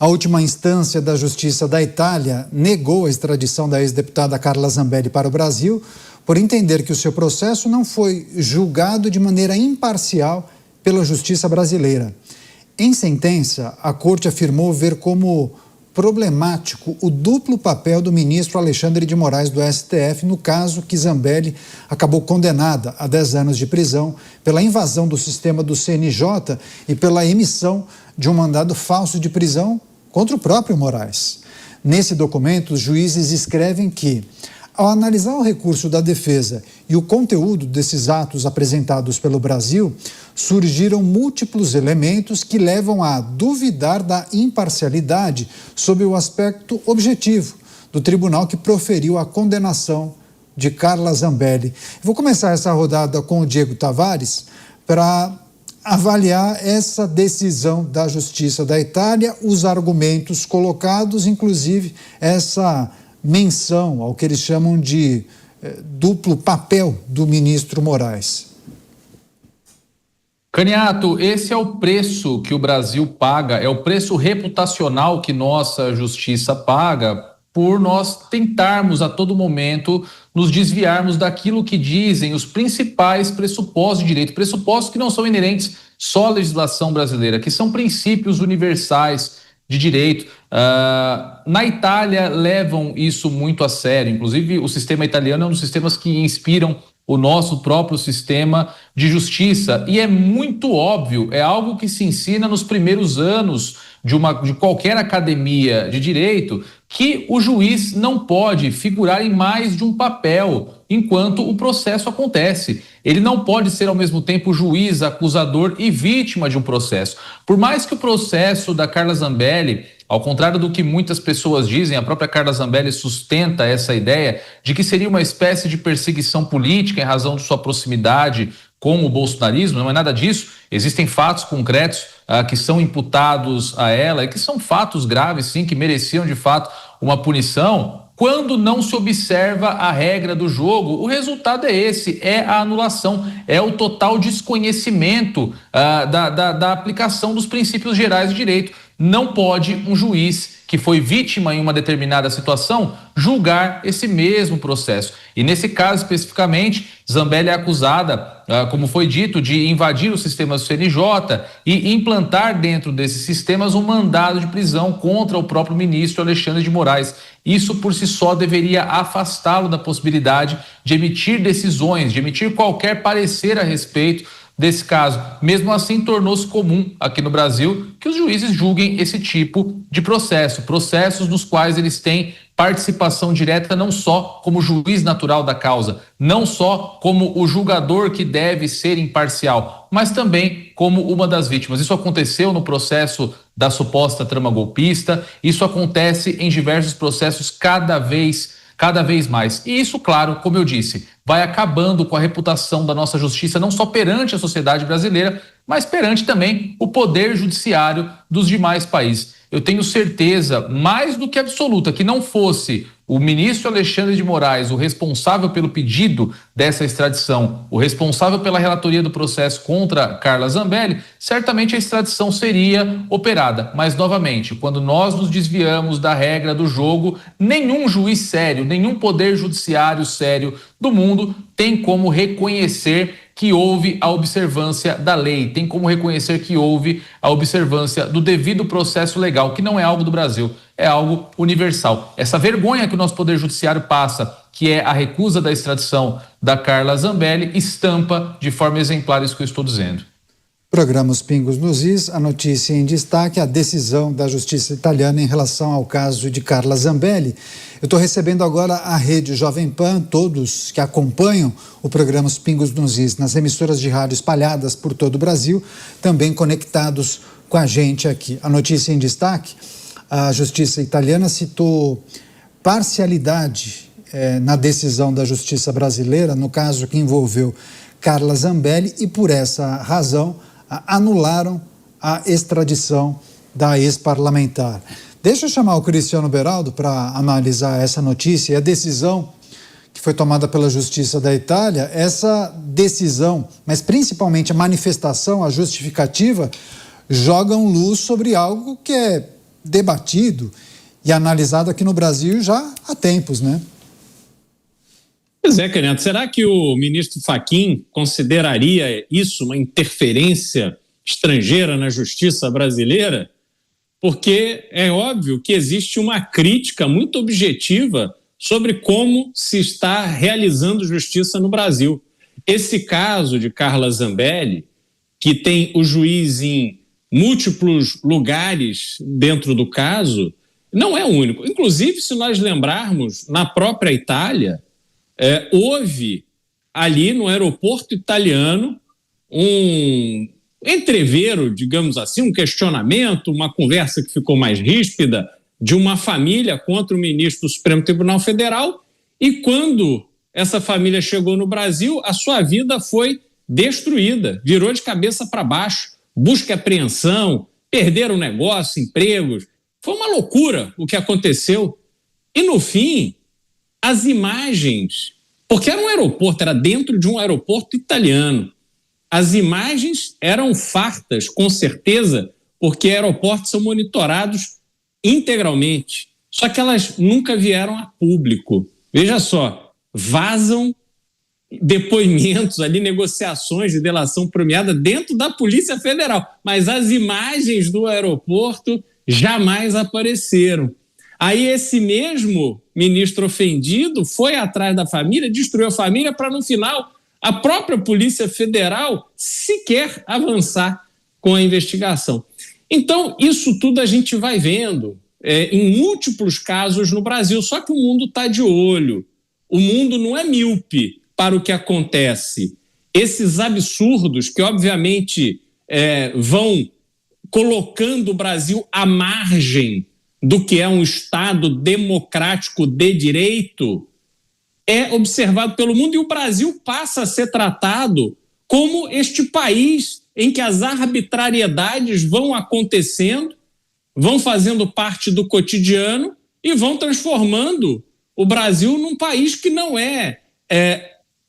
A última instância da Justiça da Itália negou a extradição da ex-deputada Carla Zambelli para o Brasil por entender que o seu processo não foi julgado de maneira imparcial pela Justiça brasileira. Em sentença, a Corte afirmou ver como problemático o duplo papel do ministro Alexandre de Moraes do STF no caso que Zambelli acabou condenada a 10 anos de prisão pela invasão do sistema do CNJ e pela emissão de um mandado falso de prisão contra o próprio Moraes. Nesse documento, os juízes escrevem que, ao analisar o recurso da defesa e o conteúdo desses atos apresentados pelo Brasil, surgiram múltiplos elementos que levam a duvidar da imparcialidade sob o aspecto objetivo do tribunal que proferiu a condenação de Carla Zambelli. Vou começar essa rodada com o Diego Tavares para avaliar essa decisão da Justiça da Itália, os argumentos colocados, inclusive essa menção ao que eles chamam de duplo papel do ministro Moraes. Caniato, esse é o preço que o Brasil paga, é o preço reputacional que nossa justiça paga por nós tentarmos a todo momento nos desviarmos daquilo que dizem os principais pressupostos de direito, pressupostos que não são inerentes só à legislação brasileira, que são princípios universais de direito. Na Itália levam isso muito a sério, inclusive o sistema italiano é um dos sistemas que inspiram o nosso próprio sistema de justiça, e é muito óbvio, é algo que se ensina nos primeiros anos de qualquer academia de direito, que o juiz não pode figurar em mais de um papel enquanto o processo acontece. Ele não pode ser ao mesmo tempo juiz, acusador e vítima de um processo. Por mais que o processo da Carla Zambelli, ao contrário do que muitas pessoas dizem, a própria Carla Zambelli sustenta essa ideia de que seria uma espécie de perseguição política em razão de sua proximidade com o bolsonarismo, não é nada disso. Existem fatos concretos que são imputados a ela e que são fatos graves, sim, que mereciam de fato uma punição. Quando não se observa a regra do jogo, o resultado é esse, é a anulação, é o total desconhecimento da aplicação dos princípios gerais de direito. Não pode um juiz que foi vítima em uma determinada situação julgar esse mesmo processo. E nesse caso especificamente, Zambelli é acusada, como foi dito, de invadir o sistema do CNJ e implantar dentro desses sistemas um mandado de prisão contra o próprio ministro Alexandre de Moraes. Isso por si só deveria afastá-lo da possibilidade de emitir decisões, de emitir qualquer parecer a respeito desse caso. Mesmo assim, tornou-se comum aqui no Brasil que os juízes julguem esse tipo de processo, processos nos quais eles têm participação direta não só como juiz natural da causa, não só como o julgador que deve ser imparcial, mas também como uma das vítimas. Isso aconteceu no processo da suposta trama golpista, isso acontece em diversos processos cada vez mais. E isso, claro, como eu disse, vai acabando com a reputação da nossa justiça, não só perante a sociedade brasileira, mas perante também o poder judiciário dos demais países. Eu tenho certeza, mais do que absoluta, que não fosse o ministro Alexandre de Moraes o responsável pelo pedido dessa extradição, o responsável pela relatoria do processo contra Carla Zambelli, certamente a extradição seria operada. Mas, novamente, quando nós nos desviamos da regra do jogo, nenhum juiz sério, nenhum poder judiciário sério do mundo tem como reconhecer que houve a observância da lei, tem como reconhecer que houve a observância do devido processo legal, que não é algo do Brasil, é algo universal. Essa vergonha que o nosso Poder Judiciário passa, que é a recusa da extradição da Carla Zambelli, estampa de forma exemplar isso que eu estou dizendo. Programa Os Pingos nos Is, a notícia em destaque, a decisão da Justiça italiana em relação ao caso de Carla Zambelli. Eu estou recebendo agora a Rede Jovem Pan, todos que acompanham o programa Os Pingos nos Is nas emissoras de rádio espalhadas por todo o Brasil, também conectados com a gente aqui. A notícia em destaque, a Justiça italiana citou parcialidade na decisão da Justiça brasileira, no caso que envolveu Carla Zambelli, e por essa razão anularam a extradição da ex-parlamentar. Deixa eu chamar o Cristiano Beraldo para analisar essa notícia e a decisão que foi tomada pela Justiça da Itália. Essa decisão, mas principalmente a manifestação, a justificativa, jogam luz sobre algo que é debatido e analisado aqui no Brasil já há tempos, né? Pois é, Candidato, será que o ministro Fachin consideraria isso uma interferência estrangeira na justiça brasileira? Porque é óbvio que existe uma crítica muito objetiva sobre como se está realizando justiça no Brasil. Esse caso de Carla Zambelli, que tem o juiz em múltiplos lugares dentro do caso, não é o único. Inclusive, se nós lembrarmos, na própria Itália, houve ali no aeroporto italiano um entrevero, digamos assim, um questionamento, uma conversa que ficou mais ríspida de uma família contra o ministro do Supremo Tribunal Federal, e quando essa família chegou no Brasil, a sua vida foi destruída, virou de cabeça para baixo, busca e apreensão, perderam negócio, empregos. Foi uma loucura o que aconteceu. E no fim, as imagens, porque era um aeroporto, era dentro de um aeroporto italiano, as imagens eram fartas, com certeza, porque aeroportos são monitorados integralmente, só que elas nunca vieram a público. Veja só, vazam depoimentos ali, negociações de delação premiada dentro da Polícia Federal, mas as imagens do aeroporto jamais apareceram. Aí esse mesmo ministro ofendido foi atrás da família, destruiu a família para, no final, a própria Polícia Federal sequer avançar com a investigação. Então, isso tudo a gente vai vendo em múltiplos casos no Brasil, só que o mundo está de olho. O mundo não é míope para o que acontece. Esses absurdos que, obviamente, vão colocando o Brasil à margem do que é um Estado democrático de direito, é observado pelo mundo, e o Brasil passa a ser tratado como este país em que as arbitrariedades vão acontecendo, vão fazendo parte do cotidiano e vão transformando o Brasil num país que não é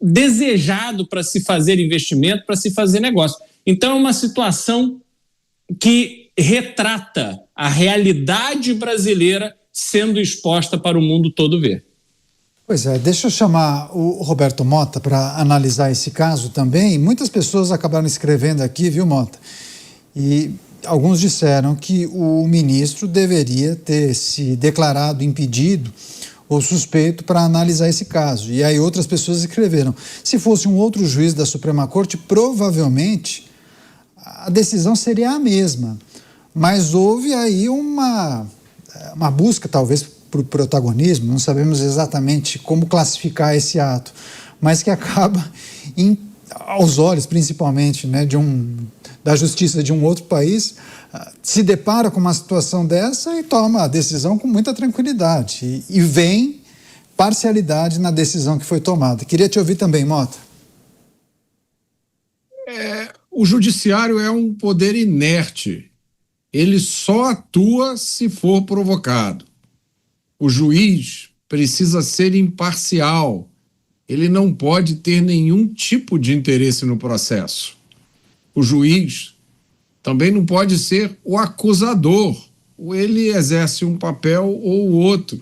desejado para se fazer investimento, para se fazer negócio. Então é uma situação que retrata a realidade brasileira sendo exposta para o mundo todo ver. Pois é, deixa eu chamar o Roberto Mota para analisar esse caso também. Muitas pessoas acabaram escrevendo aqui, viu, Mota? E alguns disseram que o ministro deveria ter se declarado impedido ou suspeito para analisar esse caso. E aí outras pessoas escreveram, se fosse um outro juiz da Suprema Corte, provavelmente a decisão seria a mesma. Mas houve aí uma busca, talvez, por protagonismo, não sabemos exatamente como classificar esse ato, mas que acaba, aos olhos principalmente, né, da justiça de um outro país, se depara com uma situação dessa e toma a decisão com muita tranquilidade e vem parcialidade na decisão que foi tomada. Queria te ouvir também, Mota. O judiciário é um poder inerte. Ele só atua se for provocado. O juiz precisa ser imparcial. Ele não pode ter nenhum tipo de interesse no processo. O juiz também não pode ser o acusador. Ou ele exerce um papel ou o outro.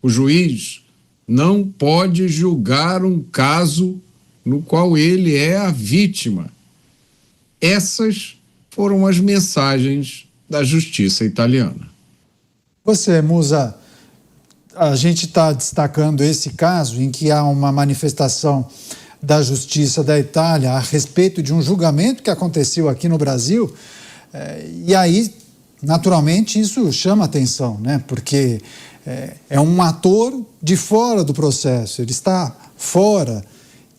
O juiz não pode julgar um caso no qual ele é a vítima. Essas foram as mensagens da justiça italiana. Você, Musa, a gente está destacando esse caso em que há uma manifestação da Justiça da Itália a respeito de um julgamento que aconteceu aqui no Brasil, e aí, naturalmente, isso chama atenção, né? Porque é um ator de fora do processo, ele está fora,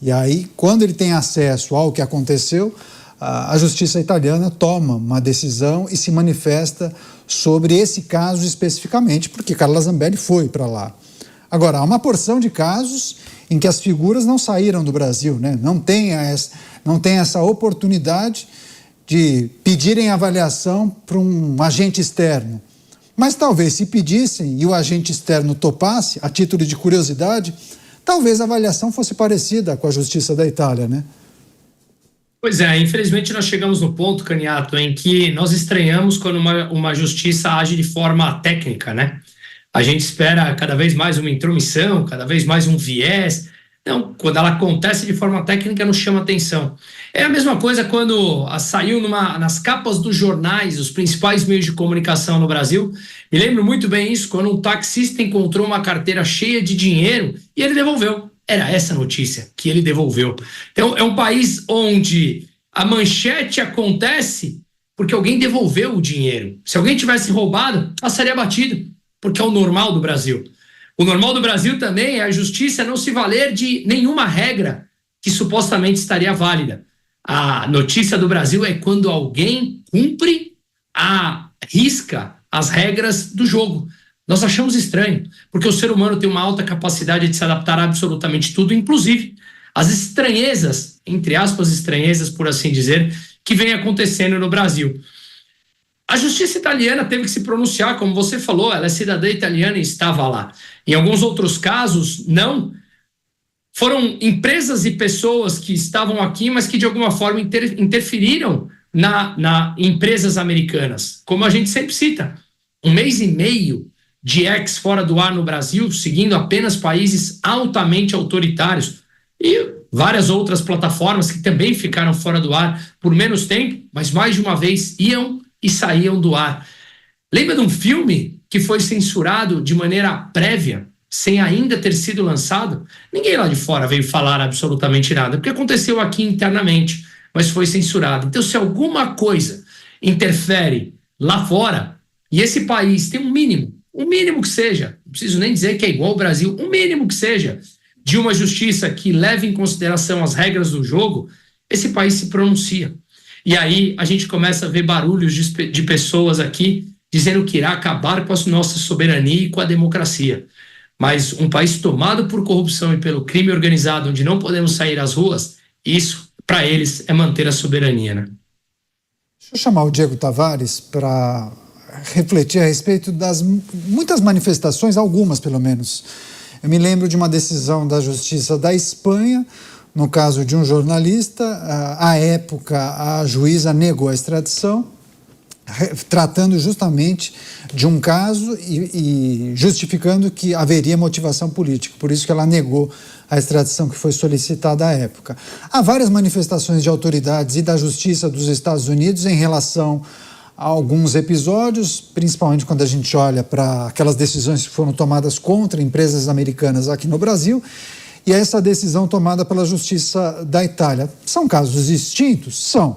e aí, quando ele tem acesso ao que aconteceu, a Justiça italiana toma uma decisão e se manifesta sobre esse caso especificamente, porque Carla Zambelli foi para lá. Agora, há uma porção de casos em que as figuras não saíram do Brasil, né? Não tem essa oportunidade de pedirem avaliação para um agente externo. Mas talvez se pedissem e o agente externo topasse, a título de curiosidade, talvez a avaliação fosse parecida com a Justiça da Itália, né? Pois é, infelizmente nós chegamos no ponto, Caniato, em que nós estranhamos quando uma justiça age de forma técnica, né? A gente espera cada vez mais uma intromissão, cada vez mais um viés. Não, quando ela acontece de forma técnica, nos chama atenção. É a mesma coisa quando saiu nas capas dos jornais, os principais meios de comunicação no Brasil. Me lembro muito bem isso, quando um taxista encontrou uma carteira cheia de dinheiro e ele devolveu. Era essa notícia que ele devolveu. Então, é um país onde a manchete acontece porque alguém devolveu o dinheiro. Se alguém tivesse roubado, passaria batido, porque é o normal do Brasil. O normal do Brasil também é a justiça não se valer de nenhuma regra que supostamente estaria válida. A notícia do Brasil é quando alguém cumpre a risca as regras do jogo. Nós achamos estranho, porque o ser humano tem uma alta capacidade de se adaptar a absolutamente tudo, inclusive as estranhezas, entre aspas, estranhezas, por assim dizer, que vem acontecendo no Brasil. A justiça italiana teve que se pronunciar, como você falou, ela é cidadã italiana e estava lá. Em alguns outros casos, não. Foram empresas e pessoas que estavam aqui, mas que de alguma forma interferiram na empresas americanas. Como a gente sempre cita, 1 mês e meio de ex fora do ar no Brasil, seguindo apenas países altamente autoritários. E várias outras plataformas que também ficaram fora do ar por menos tempo, mas mais de uma vez iam e saíam do ar. Lembra de um filme que foi censurado de maneira prévia, sem ainda ter sido lançado? Ninguém lá de fora veio falar absolutamente nada, porque aconteceu aqui internamente, mas foi censurado. Então, se alguma coisa interfere lá fora, e esse país tem um mínimo que seja, não preciso nem dizer que é igual ao Brasil, um mínimo que seja, de uma justiça que leve em consideração as regras do jogo, esse país se pronuncia. E aí a gente começa a ver barulhos de pessoas aqui dizendo que irá acabar com a nossa soberania e com a democracia. Mas um país tomado por corrupção e pelo crime organizado, onde não podemos sair às ruas, isso, para eles, é manter a soberania, né? Deixa eu chamar o Diego Tavares para refletir a respeito das muitas manifestações, algumas pelo menos. Eu me lembro de uma decisão da Justiça da Espanha, no caso de um jornalista. À época, a juíza negou a extradição, tratando justamente de um caso e justificando que haveria motivação política. Por isso que ela negou a extradição que foi solicitada à época. Há várias manifestações de autoridades e da Justiça dos Estados Unidos em relação a alguns episódios, principalmente quando a gente olha para aquelas decisões que foram tomadas contra empresas americanas aqui no Brasil, e essa decisão tomada pela Justiça da Itália. São casos distintos? São.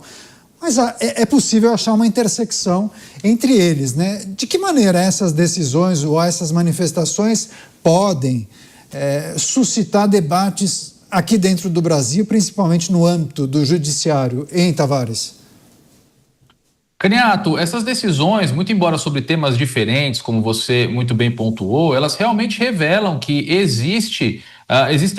Mas é possível achar uma intersecção entre eles, né? De que maneira essas decisões ou essas manifestações podem suscitar debates aqui dentro do Brasil, principalmente no âmbito do judiciário, hein, Tavares? Caniato, essas decisões, muito embora sobre temas diferentes, como você muito bem pontuou, elas realmente revelam que existem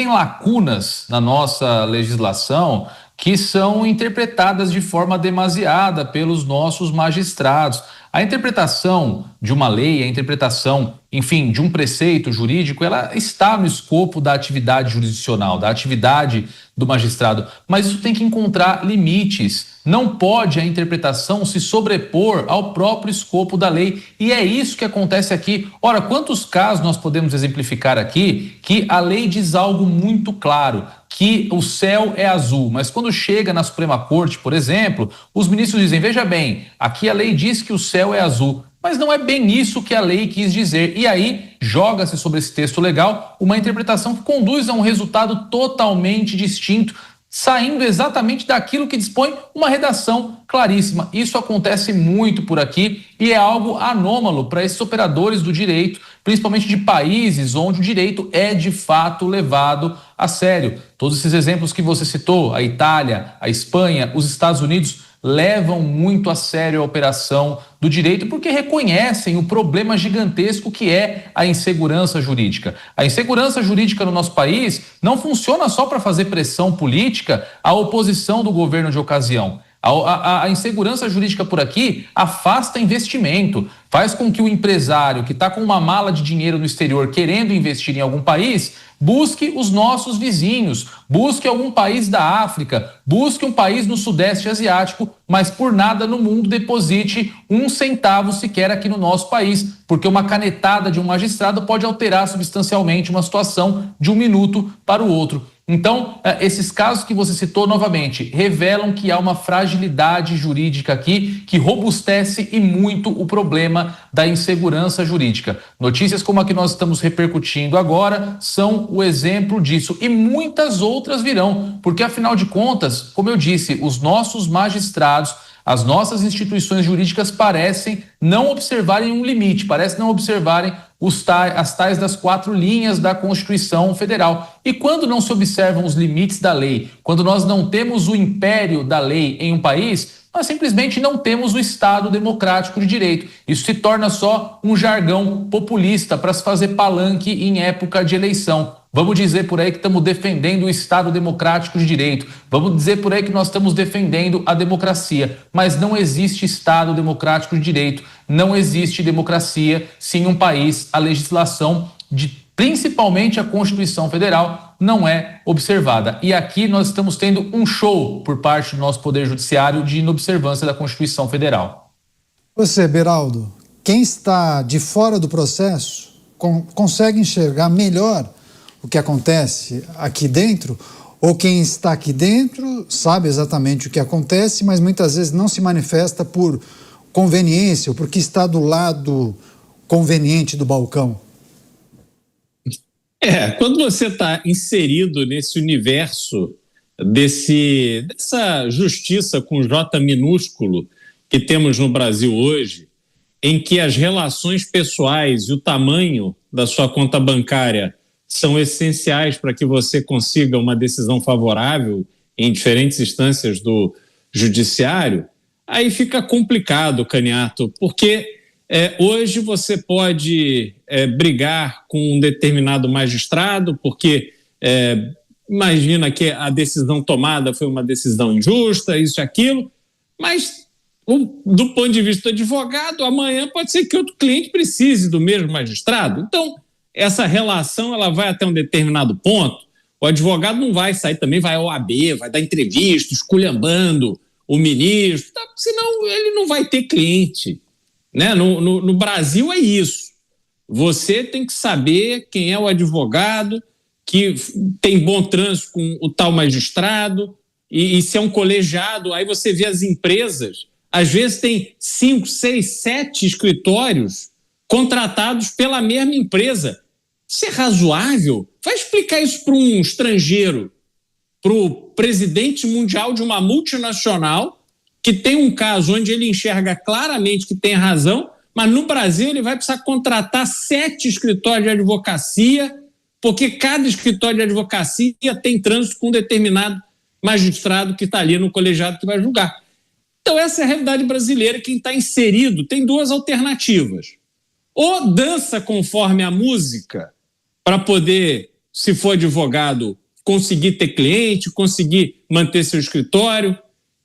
lacunas na nossa legislação que são interpretadas de forma demasiada pelos nossos magistrados. A interpretação de uma lei, a interpretação, enfim, de um preceito jurídico, ela está no escopo da atividade jurisdicional, da atividade do magistrado, mas isso tem que encontrar limites. Não pode a interpretação se sobrepor ao próprio escopo da lei, e é isso que acontece aqui. Ora, quantos casos nós podemos exemplificar aqui que a lei diz algo muito claro, que o céu é azul, mas quando chega na Suprema Corte, por exemplo, os ministros dizem, veja bem, aqui a lei diz que o céu é azul, mas não é bem isso que a lei quis dizer. E aí joga-se sobre esse texto legal uma interpretação que conduz a um resultado totalmente distinto, saindo exatamente daquilo que dispõe uma redação claríssima. Isso acontece muito por aqui e é algo anômalo para esses operadores do direito, principalmente de países onde o direito é de fato levado a sério. Todos esses exemplos que você citou, a Itália, a Espanha, os Estados Unidos, levam muito a sério a operação do direito porque reconhecem o problema gigantesco que é a insegurança jurídica. A insegurança jurídica no nosso país não funciona só para fazer pressão política à oposição do governo de ocasião. A insegurança jurídica por aqui afasta investimento. faz com que o empresário que está com uma mala de dinheiro no exterior querendo investir em algum país, busque os nossos vizinhos, busque algum país da África, busque um país no Sudeste Asiático, mas por nada no mundo deposite 1 centavo sequer aqui no nosso país, porque uma canetada de um magistrado pode alterar substancialmente uma situação de um minuto para o outro. Então, esses casos que você citou novamente revelam que há uma fragilidade jurídica aqui que robustece e muito o problema da insegurança jurídica. Notícias como a que nós estamos repercutindo agora são o exemplo disso e muitas outras virão, porque afinal de contas, como eu disse, os nossos magistrados, as nossas instituições jurídicas parecem não observarem um limite, parecem não observarem as tais das 4 linhas da Constituição Federal. E quando não se observam os limites da lei, quando nós não temos o império da lei em um país, nós simplesmente não temos o Estado democrático de direito. Isso se torna só um jargão populista para se fazer palanque em época de eleição. Vamos dizer por aí que estamos defendendo o Estado democrático de direito. Vamos dizer por aí que nós estamos defendendo a democracia. Mas não existe Estado democrático de direito. Não existe democracia se em um país a legislação, principalmente a Constituição Federal, não é observada. E aqui nós estamos tendo um show por parte do nosso Poder Judiciário de inobservância da Constituição Federal. Você, Beraldo, quem está de fora do processo consegue enxergar melhor o que acontece aqui dentro, ou quem está aqui dentro sabe exatamente o que acontece, mas muitas vezes não se manifesta por conveniência ou porque está do lado conveniente do balcão? Quando você está inserido nesse universo dessa justiça com J minúsculo que temos no Brasil hoje, em que as relações pessoais e o tamanho da sua conta bancária são essenciais para que você consiga uma decisão favorável em diferentes instâncias do judiciário, aí fica complicado, Caniato, porque hoje você pode brigar com um determinado magistrado, porque imagina que a decisão tomada foi uma decisão injusta, isso e aquilo, mas do ponto de vista do advogado, amanhã pode ser que outro cliente precise do mesmo magistrado. Então, essa relação ela vai até um determinado ponto, o advogado não vai sair também, vai ao OAB, vai dar entrevista, esculhambando o ministro, senão ele não vai ter cliente. Né? No Brasil é isso. Você tem que saber quem é o advogado, que tem bom trânsito com o tal magistrado, e se é um colegiado, aí você vê as empresas, às vezes tem 5, 6, 7 escritórios contratados pela mesma empresa. Isso é razoável? Vai explicar isso para um estrangeiro, para o presidente mundial de uma multinacional, que tem um caso onde ele enxerga claramente que tem razão, mas no Brasil ele vai precisar contratar 7 escritórios de advocacia, porque cada escritório de advocacia tem trânsito com um determinado magistrado que está ali no colegiado que vai julgar. Então essa é a realidade brasileira. Quem está inserido tem 2 alternativas. Ou dança conforme a música para poder, se for advogado, conseguir ter cliente, conseguir manter seu escritório.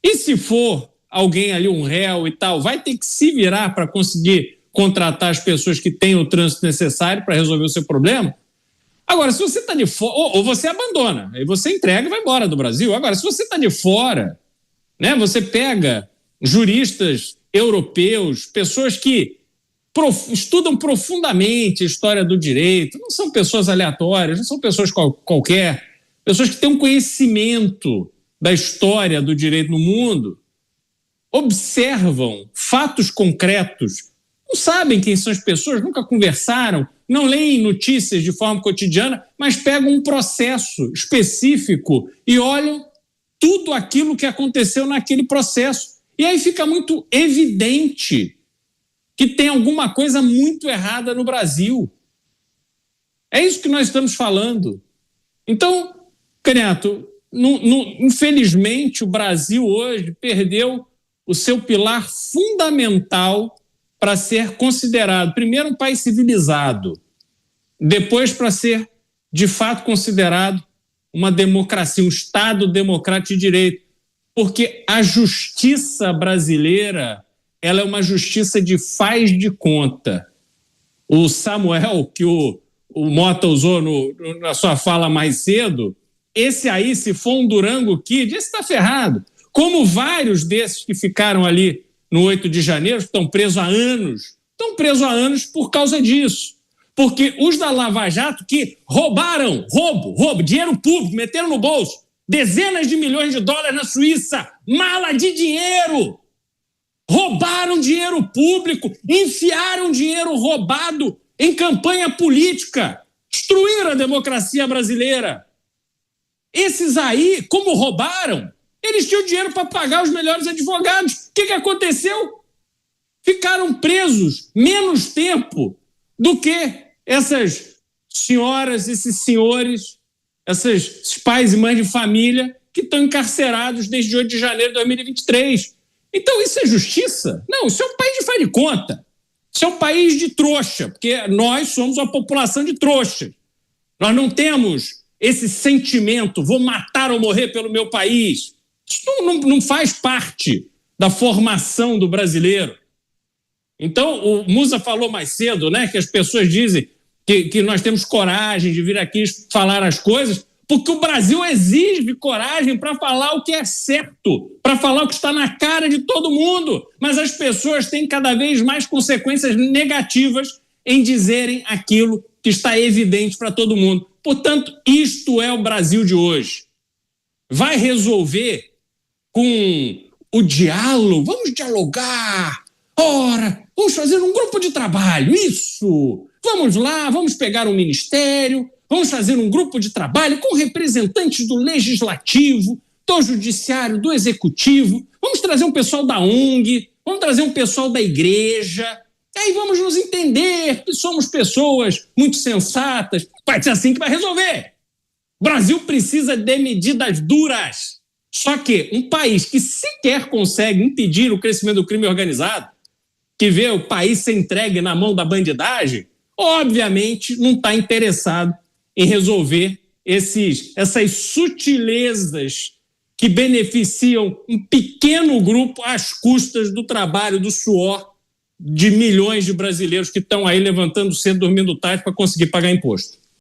E se for alguém ali, um réu e tal, vai ter que se virar para conseguir contratar as pessoas que têm o trânsito necessário para resolver o seu problema. Agora, se você está de fora, ou você abandona, aí você entrega e vai embora do Brasil. Agora, se você está de fora, né, você pega juristas europeus, pessoas que estudam profundamente a história do direito, não são pessoas aleatórias, não são pessoas qualquer, pessoas que têm um conhecimento da história do direito no mundo, observam fatos concretos, não sabem quem são as pessoas, nunca conversaram, não leem notícias de forma cotidiana, mas pegam um processo específico e olham tudo aquilo que aconteceu naquele processo. E aí fica muito evidente que tem alguma coisa muito errada no Brasil. É isso que nós estamos falando. Então, Caniato, infelizmente o Brasil hoje perdeu o seu pilar fundamental para ser considerado, primeiro, um país civilizado, depois para ser, de fato, considerado uma democracia, um Estado democrático de direito, porque a justiça brasileira ela é uma justiça de faz de conta. O Samuel, que o Mota usou na sua fala mais cedo, esse aí, se for um Durango Kid, esse está ferrado. Como vários desses que ficaram ali no 8 de janeiro, estão presos há anos por causa disso. Porque os da Lava Jato que roubaram, dinheiro público, meteram no bolso, dezenas de milhões de dólares na Suíça, mala de dinheiro, roubaram dinheiro público, enfiaram dinheiro roubado em campanha política, destruíram a democracia brasileira. Esses aí, como roubaram, eles tinham dinheiro para pagar os melhores advogados. O que aconteceu? Ficaram presos menos tempo do que essas senhoras, esses senhores, esses pais e mães de família que estão encarcerados desde 8 de janeiro de 2023. Então isso é justiça? Não, isso é um país de faz de conta. Isso é um país de trouxa, porque nós somos uma população de trouxas. Nós não temos esse sentimento, vou matar ou morrer pelo meu país. Isso não faz parte da formação do brasileiro. Então, o Musa falou mais cedo, né, que as pessoas dizem que nós temos coragem de vir aqui falar as coisas, porque o Brasil exige coragem para falar o que é certo, para falar o que está na cara de todo mundo. Mas as pessoas têm cada vez mais consequências negativas em dizerem aquilo que está evidente para todo mundo. Portanto, isto é o Brasil de hoje. Vai resolver com o diálogo? Vamos dialogar. Ora, vamos fazer um grupo de trabalho, isso! Vamos lá, vamos pegar um ministério, vamos fazer um grupo de trabalho com representantes do legislativo, do judiciário, do executivo, vamos trazer um pessoal da ONG, vamos trazer um pessoal da igreja, e aí vamos nos entender, que somos pessoas muito sensatas, vai ser assim que vai resolver. O Brasil precisa de medidas duras. Só que um país que sequer consegue impedir o crescimento do crime organizado, que vê o país ser entregue na mão da bandidagem, obviamente não está interessado em resolver essas sutilezas que beneficiam um pequeno grupo às custas do trabalho, do suor de milhões de brasileiros que estão aí levantando cedo, dormindo tarde para conseguir pagar imposto.